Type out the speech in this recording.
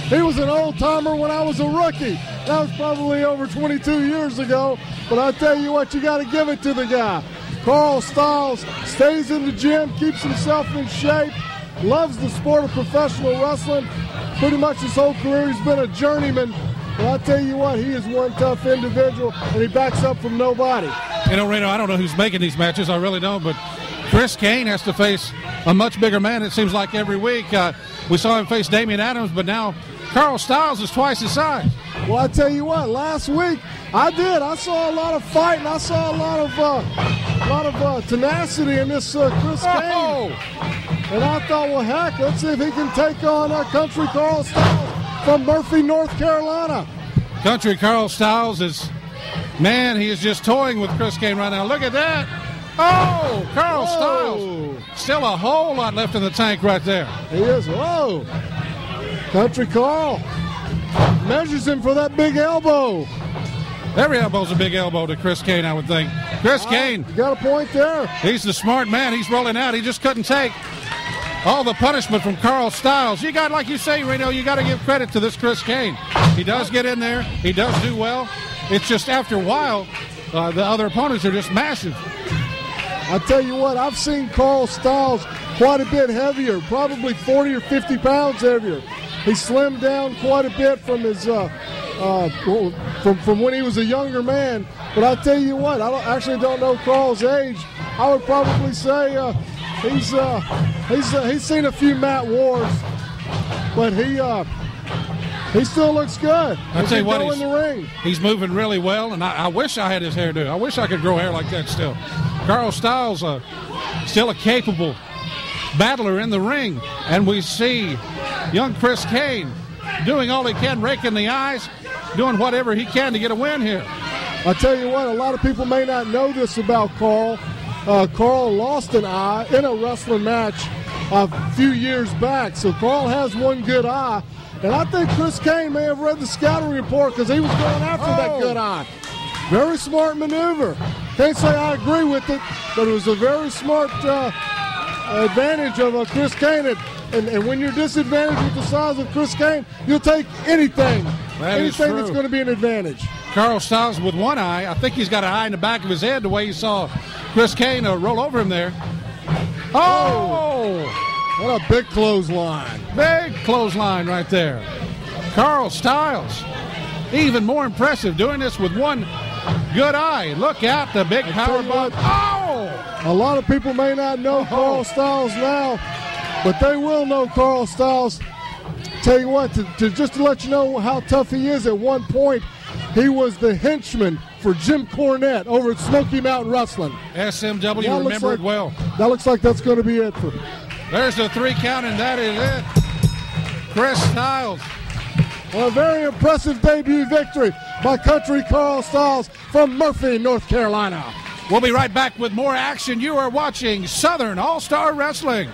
He was an old-timer when I was a rookie. That was probably over 22 years ago. But I tell you what, you got to give it to the guy. Carl Stiles stays in the gym, keeps himself in shape, loves the sport of professional wrestling. Pretty much his whole career he's been a journeyman. But I tell you what, he is one tough individual, and he backs up from nobody. You know, Reno, I don't know who's making these matches. I really don't. But Chris Kane has to face a much bigger man, it seems like, every week. We saw him face Damian Adams, but now Carl Stiles is twice his size. Well, I tell you what, last week I saw a lot of fighting. I saw a lot of tenacity in this Chris Kane. And I thought, well, heck, let's see if he can take on Country Carl Stiles from Murphy, North Carolina. Country Carl Stiles is, man, he is just toying with Chris Kane right now. Look at that. Oh, Carl Stiles. Still a whole lot left in the tank right there. He is. Whoa. Country Carl measures him for that big elbow. Every elbow's a big elbow to Chris Kane, I would think. Chris Kane. You got a point there. He's the smart man. He's rolling out. He just couldn't take all the punishment from Carl Stiles. You got, like you say, Reno, you got to give credit to this Chris Kane. He does get in there. He does do well. It's just after a while, the other opponents are just massive. I tell you what, I've seen Carl Stiles quite a bit heavier, probably 40 or 50 pounds heavier. He slimmed down quite a bit from his from when he was a younger man. But I tell you what, I don't know Carl's age. I would probably say he's seen a few mat wars, but he still looks good. I tell you what, in the ring. He's moving really well, and I wish I had his hairdo. I wish I could grow hair like that still. Carl Stiles, still a capable battler in the ring, and we see young Chris Kane doing all he can, raking the eyes, doing whatever he can to get a win here. I tell you what, a lot of people may not know this about Carl. Carl lost an eye in a wrestling match a few years back, so Carl has one good eye. And I think Chris Kane may have read the scouting report because he was going after that good eye. Very smart maneuver. Can't say I agree with it, but it was a very smart advantage of Chris Kane. And when you're disadvantaged with the size of Chris Kane, you'll take anything. Anything that's going to be an advantage. Carl Stiles with one eye. I think he's got an eye in the back of his head the way you saw Chris Kane roll over him there. Oh! What a big clothesline. Big clothesline right there. Carl Stiles, even more impressive, doing this with one good eye. Look out, the big power bomb. Oh! A lot of people may not know Carl Stiles now, but they will know Carl Stiles. Tell you what, just to let you know how tough he is, at one point, he was the henchman for Jim Cornette over at Smoky Mountain Wrestling. SMW, remember it well. That looks like that's going to be it for. There's the 3 count, and that is it. Chris Stiles. Well, a very impressive debut victory by Country Carl Stiles from Murphy, North Carolina. We'll be right back with more action. You are watching Southern All-Star Wrestling.